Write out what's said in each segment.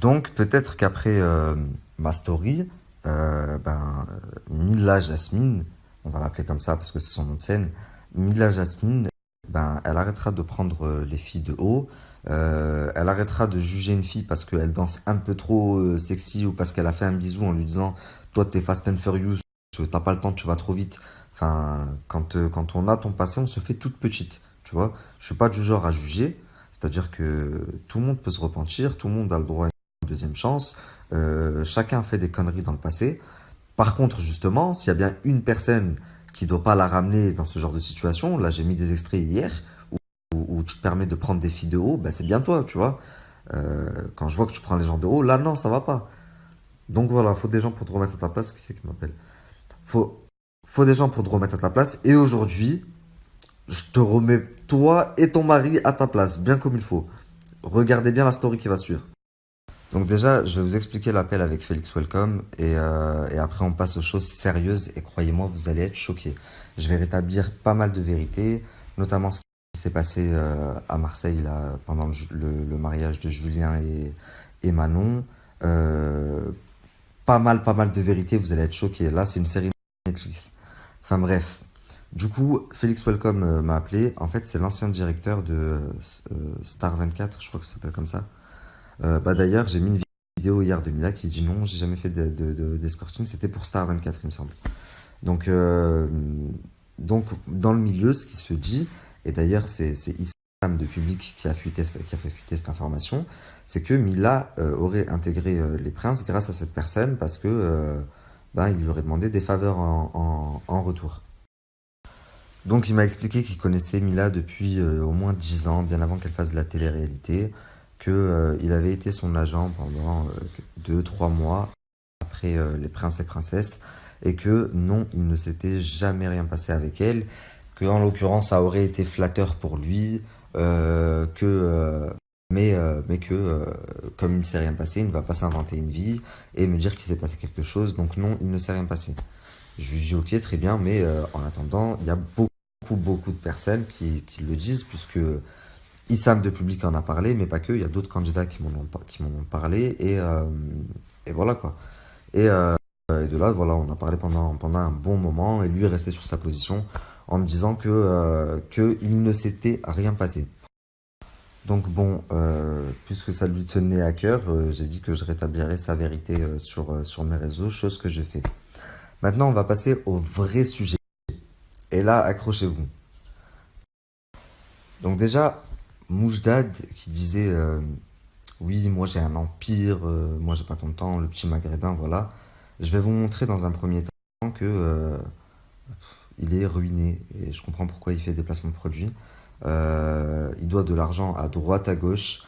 Donc peut-être qu'après ma story, Mila Jasmine, on va l'appeler comme ça parce que c'est son nom de scène, Mila Jasmine, elle arrêtera de prendre les filles de haut, elle arrêtera de juger une fille parce qu'elle danse un peu trop sexy ou parce qu'elle a fait un bisou en lui disant toi t'es Fast and Furious, t'as pas le temps, tu vas trop vite. Enfin, quand on a ton passé, on se fait toute petite, tu vois. Je suis pas du genre à juger, c'est-à-dire que tout le monde peut se repentir, tout le monde a le droit deuxième chance. Chacun fait des conneries dans le passé. Par contre, justement, s'il y a bien une personne qui ne doit pas la ramener dans ce genre de situation, là j'ai mis des extraits hier où tu te permets de prendre des filles de haut, c'est bien toi, tu vois. Quand je vois que tu prends les gens de haut, là non, ça va pas. Donc voilà, faut des gens pour te remettre à ta place. Qui c'est qui m'appelle? faut, faut des gens pour te remettre à ta place. Et aujourd'hui, je te remets toi et ton mari à ta place, bien comme il faut. Regardez bien la story qui va suivre. Donc déjà, je vais vous expliquer l'appel avec Félix Welcome et après on passe aux choses sérieuses et croyez-moi, vous allez être choqués. Je vais rétablir pas mal de vérités, notamment ce qui s'est passé à Marseille là, pendant le mariage de Julien et Manon. Euh, pas mal de vérités, vous allez être choqués. Là, c'est une série Netflix. Enfin bref. Du coup, Félix Welcome m'a appelé. En fait, c'est l'ancien directeur de Star 24, je crois que ça s'appelle comme ça. D'ailleurs, j'ai mis une vidéo hier de Mila qui dit non, j'ai jamais fait d'escorting, c'était pour Star 24, il me semble. Donc, euh, donc, dans le milieu, ce qui se dit, et d'ailleurs, c'est Issam de Public qui a fait fuiter cette information, c'est que Mila aurait intégré les Princes grâce à cette personne parce que il lui aurait demandé des faveurs en retour. Donc il m'a expliqué qu'il connaissait Mila depuis au moins 10 ans, bien avant qu'elle fasse de la télé-réalité, que il avait été son agent pendant 2-3 mois après les princes et princesses, et que non, il ne s'était jamais rien passé avec elle, que en l'occurrence ça aurait été flatteur pour lui, que mais que comme il ne s'est rien passé, il ne va pas s'inventer une vie et me dire qu'il s'est passé quelque chose, donc non, il ne s'est rien passé. Je lui dis ok, très bien, mais en attendant, il y a beaucoup de personnes qui le disent, puisque Issam de Public en a parlé, mais pas que, il y a d'autres candidats qui m'en ont parlé, et voilà quoi. Et de là, voilà, on a parlé pendant un bon moment, et lui est resté sur sa position en me disant que il ne s'était rien passé. Donc bon, puisque ça lui tenait à cœur, j'ai dit que je rétablirais sa vérité sur mes réseaux, chose que j'ai fait. Maintenant, on va passer au vrai sujet. Et là, accrochez-vous. Donc déjà, Moujdad qui disait oui, moi j'ai un empire, moi j'ai pas ton temps, le petit maghrébin, voilà. Je vais vous montrer dans un premier temps que il est ruiné et je comprends pourquoi il fait des placements de produits. Il doit de l'argent à droite, à gauche.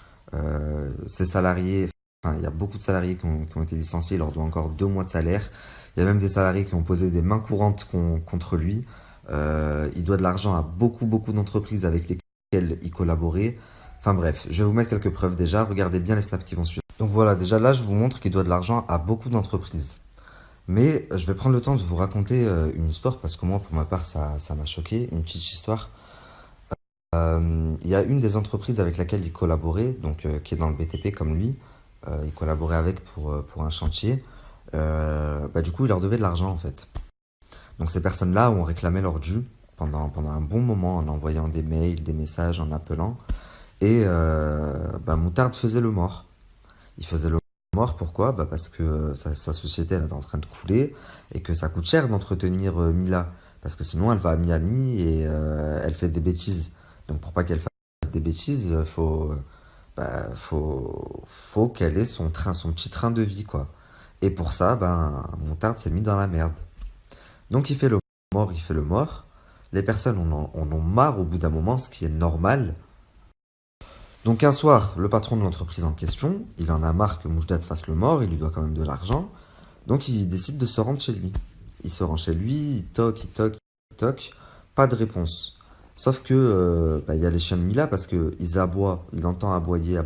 Ses salariés, enfin, il y a beaucoup de salariés qui ont été licenciés, il leur doit encore 2 mois de salaire. Il y a même des salariés qui ont posé des mains courantes contre lui. Il doit de l'argent à beaucoup d'entreprises avec lesquelles il collaborait. Enfin bref, je vais vous mettre quelques preuves déjà. Regardez bien les snaps qui vont suivre. Donc voilà, déjà là, je vous montre qu'il doit de l'argent à beaucoup d'entreprises. Mais je vais prendre le temps de vous raconter une histoire parce que moi, pour ma part, ça m'a choqué. Une petite histoire. Il y a une des entreprises avec laquelle il collaborait, donc qui est dans le BTP comme lui. Il collaborait avec pour un chantier. Du coup, il leur devait de l'argent en fait. Donc ces personnes-là ont réclamé leur dû pendant un bon moment en envoyant des mails, des messages, en appelant. Et Moutarde faisait le mort. Il faisait le mort, pourquoi? Parce que sa société elle est en train de couler et que ça coûte cher d'entretenir Mila. Parce que sinon elle va à Miami et elle fait des bêtises. Donc pour pas qu'elle fasse des bêtises, faut qu'elle ait son petit train de vie, quoi. Et pour ça, Moutarde s'est mis dans la merde. Donc il fait le mort. Les personnes en ont marre au bout d'un moment, ce qui est normal. Donc un soir, le patron de l'entreprise en question, il en a marre que Moujdat fasse le mort, il lui doit quand même de l'argent. Donc il décide de se rendre chez lui. Il se rend chez lui, il toque, pas de réponse. Sauf que il y a les chiens de Mila parce que ils aboient, il entend aboyer.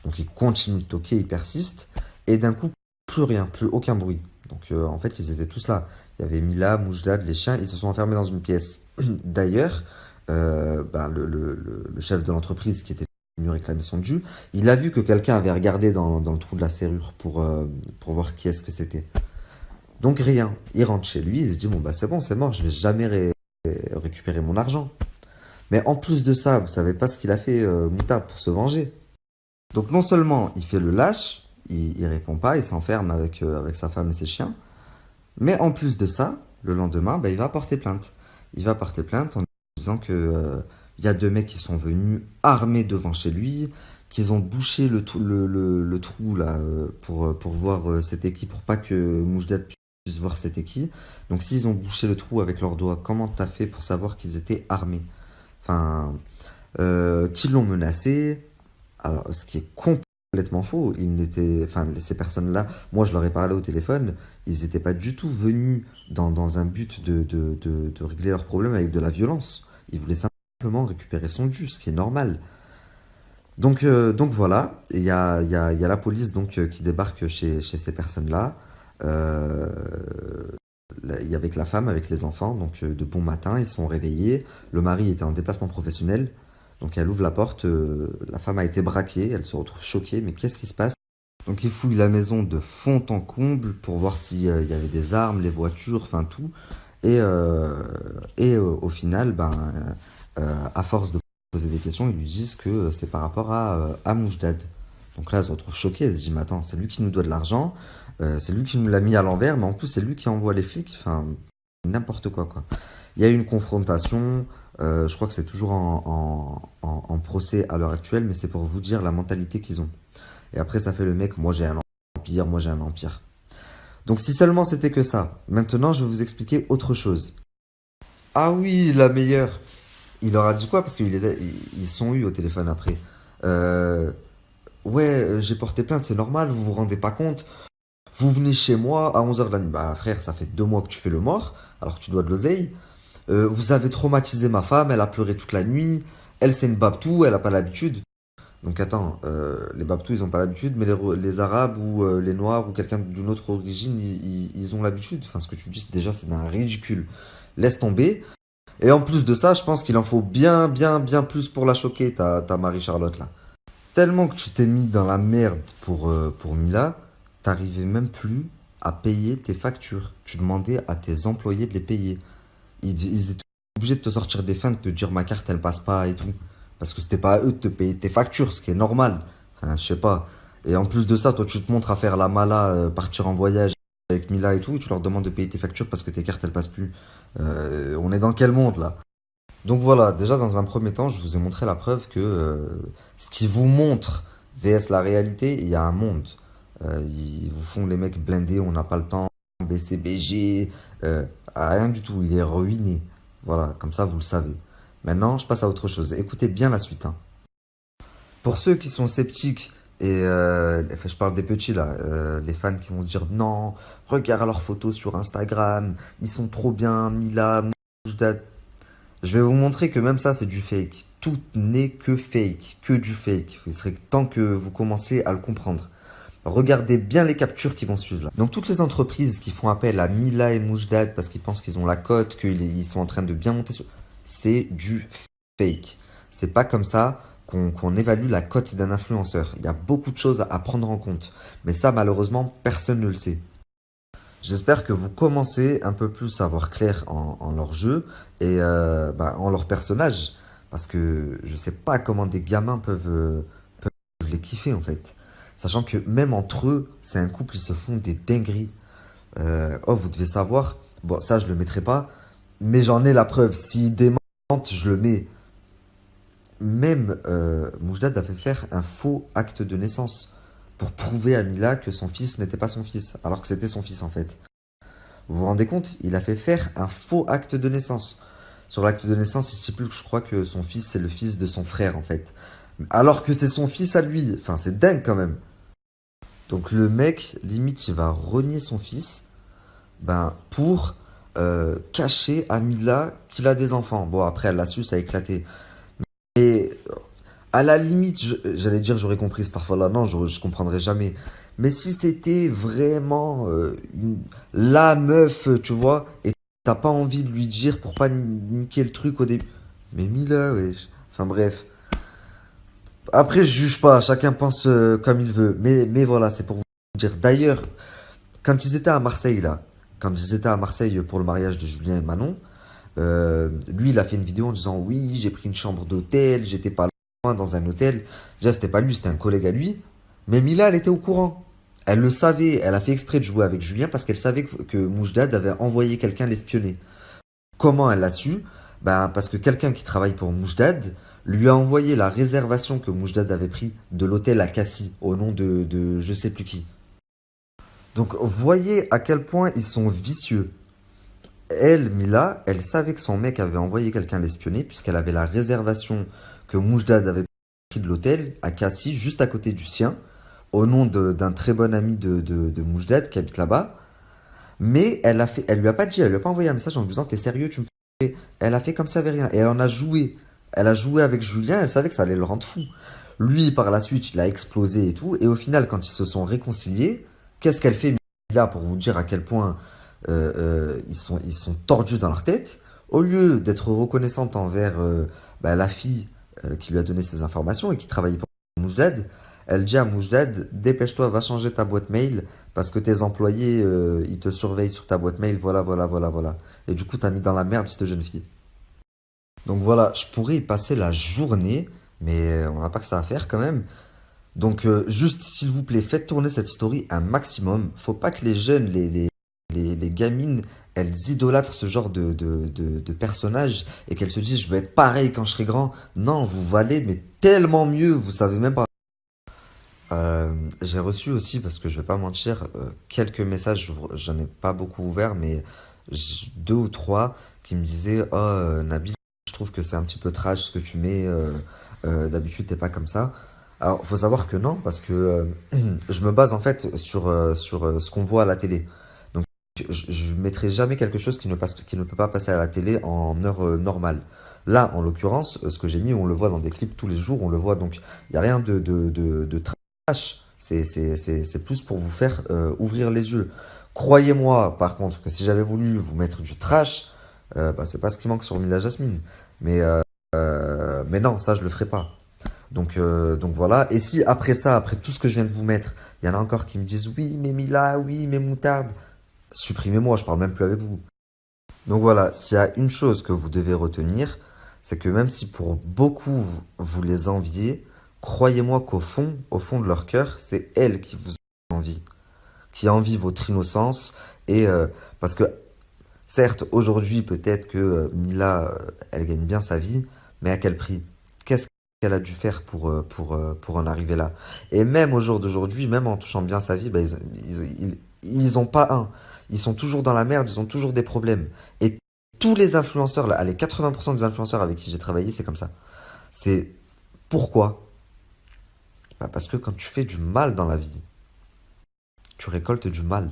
Donc il continue de toquer, il persiste, et d'un coup, plus rien, plus aucun bruit. Donc en fait, ils étaient tous là. Il y avait Mila, Moujdad, les chiens, ils se sont enfermés dans une pièce. D'ailleurs, le chef de l'entreprise qui était venu réclamer son dû. Il a vu que quelqu'un avait regardé dans le trou de la serrure pour voir qui est-ce que c'était. Donc rien. Il rentre chez lui, il se dit, bon bah c'est bon, c'est mort, je vais jamais récupérer mon argent. Mais en plus de ça, vous savez pas ce qu'il a fait, Mouta, pour se venger. Donc non seulement il fait le lâche, il répond pas, il s'enferme avec sa femme et ses chiens, mais en plus de ça, le lendemain, bah, il va porter plainte. Il va porter plainte en disant que il y a deux mecs qui sont venus armés devant chez lui, qu'ils ont bouché le trou là pour voir c'était qui, pour pas que Moujdat puisse voir c'était qui. Donc s'ils ont bouché le trou avec leurs doigts, comment t'as fait pour savoir qu'ils étaient armés? Enfin, qu'ils l'ont menacé. Alors, ce qui est complètement faux, enfin, ces personnes-là, moi je leur ai parlé au téléphone, ils n'étaient pas du tout venus dans un but de régler leurs problèmes avec de la violence. Ils voulaient simplement récupérer son dû, ce qui est normal. Donc voilà, il y a la police qui débarque chez ces personnes-là, euh, avec la femme, avec les enfants, donc de bon matin, ils sont réveillés. Le mari était en déplacement professionnel, donc elle ouvre la porte, la femme a été braquée, elle se retrouve choquée, mais qu'est-ce qui se passe? Donc ils fouillent la maison de fond en comble pour voir s'il y avait des armes, les voitures, enfin tout. Et au final, à force de poser des questions, ils lui disent que c'est par rapport à Moujdad. Donc là, elle se retrouve choquée, elle se dit, mais attends, c'est lui qui nous doit de l'argent, c'est lui qui nous l'a mis à l'envers, mais en plus c'est lui qui envoie les flics, enfin, n'importe quoi, quoi. Il y a eu une confrontation, je crois que c'est toujours en procès à l'heure actuelle, mais c'est pour vous dire la mentalité qu'ils ont. Et après, ça fait le mec, moi j'ai un empire, moi j'ai un empire. Donc si seulement c'était que ça. Maintenant, je vais vous expliquer autre chose. Ah oui, la meilleure. Il leur a dit quoi? Parce qu'ils sont eu au téléphone après. Euh, ouais, j'ai porté plainte, c'est normal, vous vous rendez pas compte. Vous venez chez moi à 11 heures de la nuit. Bah frère, ça fait 2 mois que tu fais le mort, alors que tu dois de l'oseille. Vous avez traumatisé ma femme, elle a pleuré toute la nuit. Elle, c'est une babtou, elle a pas l'habitude. Donc attends, les babtous, ils ont pas l'habitude, mais les Arabes ou les Noirs ou quelqu'un d'une autre origine, ils ont l'habitude. Enfin, ce que tu dis, déjà, c'est un ridicule. Laisse tomber. Et en plus de ça, je pense qu'il en faut bien, bien, bien plus pour la choquer, ta Marie-Charlotte, là. Tellement que tu t'es mis dans la merde pour Mila, t'arrivais même plus à payer tes factures. Tu demandais à tes employés de les payer. Ils étaient obligés de te sortir des feintes, de te dire ma carte elle passe pas et tout. Parce que c'était pas à eux de te payer tes factures, ce qui est normal. Enfin, je sais pas. Et en plus de ça, toi tu te montres à faire la mala, partir en voyage avec Mila et tout, et tu leur demandes de payer tes factures parce que tes cartes elles passent plus. On est dans quel monde là? Donc voilà, déjà dans un premier temps, je vous ai montré la preuve que ce qui vous montre vs la réalité, il y a un monde. Ils vous font les mecs blindés, on n'a pas le temps, BCBG, rien du tout, il est ruiné. Voilà, comme ça vous le savez. Maintenant, je passe à autre chose. Écoutez bien la suite, hein. Pour ceux qui sont sceptiques, et enfin, je parle des petits là, les fans qui vont se dire non, regarde leurs photos sur Instagram, ils sont trop bien, Mila, Moujdat. Je vais vous montrer que même ça, c'est du fake. Tout n'est que fake, que du fake. Il serait temps que vous commenciez à le comprendre. Regardez bien les captures qui vont suivre là. Donc toutes les entreprises qui font appel à Mila et Moujdat parce qu'ils pensent qu'ils ont la cote, qu'ils sont en train de bien monter sur... C'est du fake. C'est pas comme ça qu'on évalue la cote d'un influenceur. Il y a beaucoup de choses à prendre en compte. Mais ça, malheureusement, personne ne le sait. J'espère que vous commencez un peu plus à voir clair en leur jeu et en leur personnage. Parce que je sais pas comment des gamins peuvent les kiffer en fait. Sachant que même entre eux, c'est un couple, ils se font des dingueries. Oh, vous devez savoir, bon, ça je le mettrai pas, mais j'en ai la preuve. S'ils démentent, je le mets. Même Moujdad a fait faire un faux acte de naissance pour prouver à Mila que son fils n'était pas son fils, alors que c'était son fils en fait. Vous vous rendez compte? Il a fait faire un faux acte de naissance. Sur l'acte de naissance, il stipule que je crois que son fils, c'est le fils de son frère en fait. Alors que c'est son fils à lui. Enfin, c'est dingue quand même. Donc le mec, limite, il va renier son fils pour cacher à Mila qu'il a des enfants. Bon, après, elle l'a su, ça a éclaté. Et à la limite, j'allais dire j'aurais compris cette fois-là, non, je comprendrais jamais. Mais si c'était vraiment la meuf, tu vois, et t'as pas envie de lui dire pour pas niquer le truc au début. Mais Mila, wesh. Enfin bref. Après, je juge pas, chacun pense comme il veut. Mais voilà, c'est pour vous dire. D'ailleurs, quand ils étaient à Marseille, là, quand ils étaient à Marseille pour le mariage de Julien et Manon, lui, il a fait une vidéo en disant oui, j'ai pris une chambre d'hôtel, j'étais pas loin dans un hôtel. Déjà, c'était pas lui, c'était un collègue à lui. Mais Mila, elle était au courant. Elle le savait, elle a fait exprès de jouer avec Julien parce qu'elle savait que Moujdad avait envoyé quelqu'un l'espionner. Comment elle l'a su? Ben, parce que quelqu'un qui travaille pour Moujdad lui a envoyé la réservation que Moujdad avait pris de l'hôtel à Cassis au nom de je sais plus qui. Donc, voyez à quel point ils sont vicieux. Elle, Mila, elle savait que son mec avait envoyé quelqu'un l'espionner puisqu'elle avait la réservation que Moujdad avait pris de l'hôtel à Cassis, juste à côté du sien, au nom d'un très bon ami de Moujdad qui habite là-bas. Mais elle lui a pas dit, elle lui a pas envoyé un message en lui disant t'es sérieux, tu me fais. Elle a fait comme ça, avait rien. Et elle en a joué. Elle a joué avec Julien, elle savait que ça allait le rendre fou. Lui, par la suite, il a explosé et tout. Et au final, quand ils se sont réconciliés, qu'est-ce qu'elle fait là pour vous dire à quel point ils sont tordus dans leur tête? Au lieu d'être reconnaissante envers bah, la fille qui lui a donné ces informations et qui travaillait pour Moujdad, elle dit à Moujdad, dépêche-toi, va changer ta boîte mail parce que tes employés, ils te surveillent sur ta boîte mail, voilà, voilà, voilà, voilà. Et du coup, t'as mis dans la merde cette jeune fille. Donc voilà, je pourrais y passer la journée, mais on n'a pas que ça à faire quand même. Donc juste, s'il vous plaît, faites tourner cette story un maximum. Faut pas que les jeunes, les gamines, elles idolâtrent ce genre de personnages et qu'elles se disent, je veux être pareil quand je serai grand. Non, vous valez, mais tellement mieux, vous savez même pas. J'ai reçu aussi, parce que je vais pas mentir, quelques messages, j'en ai pas beaucoup ouvert, mais deux ou trois qui me disaient, oh Nabil, je trouve que c'est un petit peu trash ce que tu mets, d'habitude t'es pas comme ça. Alors, faut savoir que non, parce que je me base en fait sur ce qu'on voit à la télé. Donc, je mettrai jamais quelque chose qui ne peut pas passer à la télé en heure normale. Là, en l'occurrence, ce que j'ai mis, on le voit dans des clips tous les jours, on le voit, donc il n'y a rien de trash. C'est plus pour vous faire ouvrir les yeux. Croyez-moi, par contre, que si j'avais voulu vous mettre du trash, bah, c'est pas ce qui manque sur Mila Jasmine. Mais non, ça, je le ferai pas. Donc voilà. Et si après ça, après tout ce que je viens de vous mettre, il y en a encore qui me disent oui, mais Mila, oui, mais moutarde, supprimez-moi, je parle même plus avec vous. Donc voilà, s'il y a une chose que vous devez retenir, c'est que même si pour beaucoup vous les enviez, croyez-moi au fond de leur cœur, c'est elles qui vous envient, qui envient votre innocence. Et parce que certes, aujourd'hui, peut-être que Mila, elle gagne bien sa vie, mais à quel prix? Qu'est-ce qu'elle a dû faire pour en arriver là? Et même au jour d'aujourd'hui, même en touchant bien sa vie, bah, ils ont pas un. Ils sont toujours dans la merde, ils ont toujours des problèmes. Et tous les influenceurs, là, allez, 80% des influenceurs avec qui j'ai travaillé, c'est comme ça. C'est pourquoi? Bah, parce que quand tu fais du mal dans la vie, tu récoltes du mal.